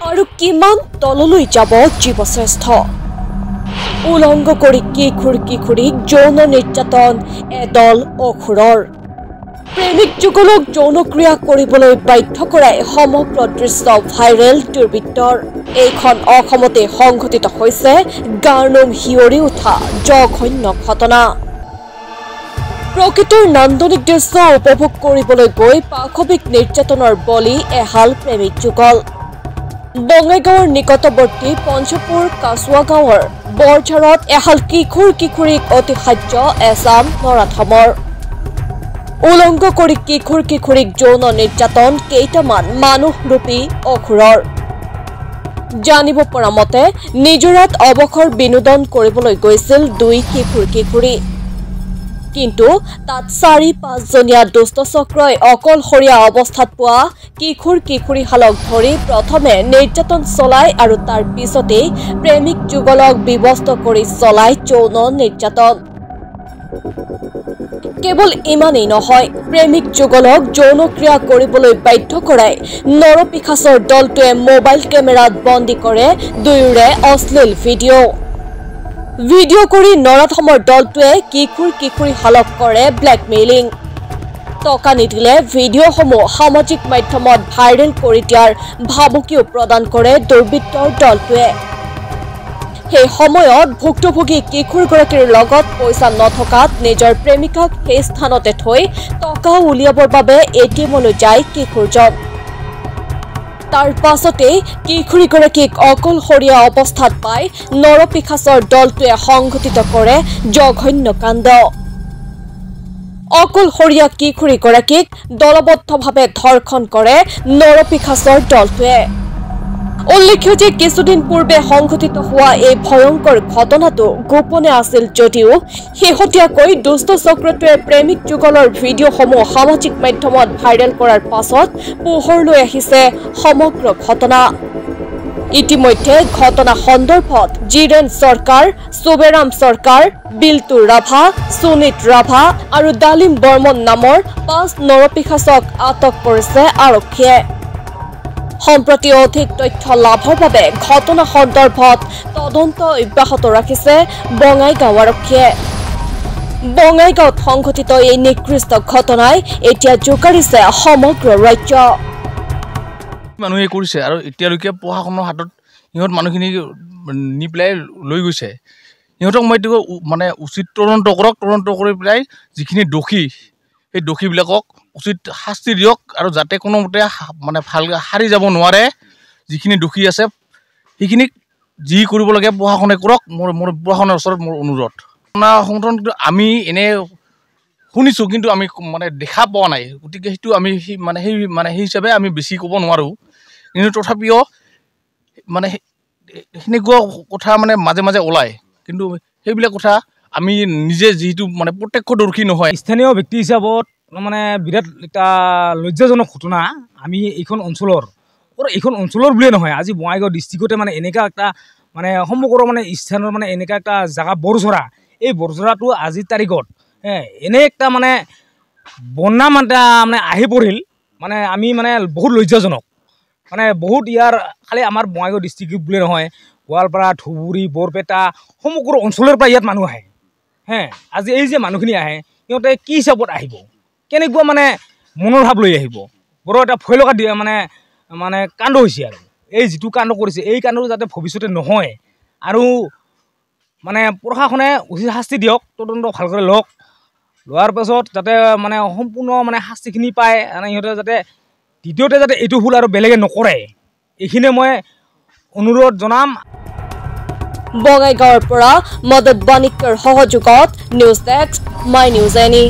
আৰু কিমান তললৈ যাব জীৱশ্ৰেষ্ঠ উলংঘ কৰি কিশোৰীক যৌন নিৰ্যাতন এদল অসুৰৰ প্ৰেমিক যুগলক যৌনক্ৰিয়া কৰিবলৈ বাধ্য কৰাই সমগ্ৰ দৃশ্য ভাইৰেল দুৰ্বৃত্তৰ এইখন অসমতে সংঘটিত হৈছে গাৰ্নোম হিয়ৰি উঠা জঘন্য ঘটনা প্ৰকৃতৰ নান্দনিক দৃশ্য উপভোগ কৰিবলৈ গৈ পাশবিক নিৰ্যাতনৰ বলি এহাল প্ৰেমিক যুগল বঙাইগাঁৱৰ নিকটৱৰ্তী পঞ্চপুৰ কাছুৱা গাঁৱৰ বৰঝাৰত এহাল কিশোৰীক অতিশায্য এচাম নৰাধমৰ উলংঘ কৰি কিশোৰীক যৌন নিৰ্যাতন কেইটামান মানুহৰূপী অসুৰৰ জানিব পৰা মতে নিজৰাত অৱসৰ বিনোদন কৰিবলৈ গৈছিল দুই কিশোৰী কিন্তু তাত 4-5 জনীয়া দুষ্ট চক্ৰই অকলশৰীয়া অৱস্থাত পোৱা কিশোৰীহালক ধৰি প্ৰথমে নিৰ্যাতন চলাই আৰু তাৰ পিছতেই প্ৰেমিক যুগলক বিবস্ত কৰি চলাই যৌন নিৰ্যাতন কেৱল ইমানেই নহয় প্ৰেমিক যুগলক যৌনক্ৰিয়া কৰিবলৈ বাধ্য কৰাই নৰপিশাচৰ দলটোৱে মোবাইল কেমেৰাত বন্দী কৰে দুয়োৰে অশ্লীল ভিডিঅ' কৰি নৰাধমৰ দলটোৱে কিশোৰীহালক কৰে ব্লেকমেইলিং টকা নিদিলে ভিডিঅ'সমূহ সামাজিক মাধ্যমত ভাইৰেল কৰি দিয়াৰ ভাবুকিও প্ৰদান কৰে দুৰ্বৃত্তৰ দলটোৱে সেই সময়ত ভুক্তভোগী কিশোৰগৰাকীৰ লগত পইচা নথকাত নিজৰ প্ৰেমিকাক সেই স্থানতে থৈ টকা উলিয়াবৰ বাবে এটিএমলৈ যায় কিশোৰজন তাৰ পাছতেই কিশোৰীগৰাকীক অকলশৰীয়া অৱস্থাত পাই নৰপিশাচৰ দলটোৱে সংঘটিত কৰে জঘন্য কাণ্ড অকলশৰীয়া কিশোৰীগৰাকীক দলবদ্ধভাৱে ধৰ্ষণ কৰে নৰপিশাচৰ দলটোৱে উল্লেখ্য যে কিছুদিন পূৰ্বে সংঘটিত হোৱা এই ভয়ংকৰ ঘটনাটো গোপনে আছিল যদিও শেহতীয়াকৈ দুষ্ট চক্ৰটোৱে প্ৰেমিক যুগলৰ ভিডিঅ'সমূহ সামাজিক মাধ্যমত ভাইৰেল কৰাৰ পাছত পোহৰলৈ আহিছে সমগ্ৰ ঘটনা ইতিমধ্যে ঘটনা সন্দৰ্ভত জিৰেন চৰকাৰ সুবেৰাম চৰকাৰ বিল্টু ৰাভা সুনীত ৰাভা আৰু ডালিম বৰ্মন নামৰ 5 নৰপিশাচক আটক কৰিছে আৰক্ষীয়ে সম্প্ৰতি অধিক তথ্য লাভৰ বাবে ঘটনা সন্দৰ্ভত তদন্ত অব্যাহত ৰাখিছে বঙাইগাঁও আৰক্ষীয়ে বঙাইগাঁৱত সংঘটিত এই নিকৃষ্ট ঘটনাই এতিয়া জোকাৰিছে সমগ্ৰ ৰাজ্য মানুহে কৰিছে আৰু এতিয়ালৈকে প্ৰশাসনৰ হাতত ইহঁত মানুহখিনি নি পেলাই লৈ গৈছে ইহঁতক মই মানে উচিত তদন্ত কৰি পেলাই যিখিনি দোষী সেই দোষীবিলাকক উচিত শাস্তি দিয়ক আৰু যাতে কোনোমতে মানে ভাল হাৰি যাব নোৱাৰে যিখিনি দোষী আছে সেইখিনিক যি কৰিব লাগে প্ৰশাসনে কৰক মোৰ প্ৰশাসনৰ ওচৰত মোৰ অনুৰোধ সংগঠন আমি এনে শুনিছোঁ কিন্তু আমি মানে দেখা পোৱা নাই গতিকে সেইটো আমি সেই হিচাপে আমি বেছি ক'ব নোৱাৰোঁ কিন্তু তথাপিও মানে সেনেকুৱা কথা মানে মাজে মাজে ওলায় কিন্তু সেইবিলাক কথা আমি নিজে যিহেতু মানে প্ৰত্যক্ষদৰ্শী নহয় স্থানীয় ব্যক্তি হিচাপত মানে বিৰাট এটা লজ্জাজনক ঘটনা আমি এইখন অঞ্চলৰ বুলিয়ে নহয় আজি বঙাইগাঁও ডিষ্ট্ৰিক্টতে মানে এনেকুৱা এটা মানে সমগ্ৰ মানে স্থানৰ মানে এনেকুৱা এটা জেগা বৰঝৰা এই বৰঝৰাটো আজিৰ তাৰিখত এনে একটা মানে বনাম এটা মানে আহি পৰিল মানে আমি মানে বহুত লজ্জাজনক মানে বহুত ইয়াৰ খালি আমাৰ বঙাইগাঁও ডিষ্ট্ৰিক্ট বুলিয়ে নহয় গোৱালপাৰা ধুবুৰী বৰপেটা সমগ্ৰ অঞ্চলৰ পৰা ইয়াত মানুহ আহে আজি এই যে মানুহখিনি আহে সিহঁতে কি হিচাপত আহিব কেনেকুৱা মানে মনৰ ভাৱ লৈ আহিব বৰ এটা ভয় লগা মানে কাণ্ড হৈছে আৰু এই যিটো কাণ্ড কৰিছে এই কাণ্ডটো যাতে ভৱিষ্যতে নহয় আৰু মানে প্ৰশাসনে উচিত শাস্তি দিয়ক তদন্ত ভালকৈ লোৱাৰ পাছত যাতে মানে সম্পূৰ্ণ মানে শাস্তিখিনি পায় আৰু সিহঁতে যাতে দ্বিতীয়তে যাতে এইটো ভুল আৰু বেলেগে নকৰে এইখিনিয়ে মই অনুৰোধ জনাম বঙাইগাঁৱৰ পৰা মদত বানিকৰ সহযোগত news desk my news any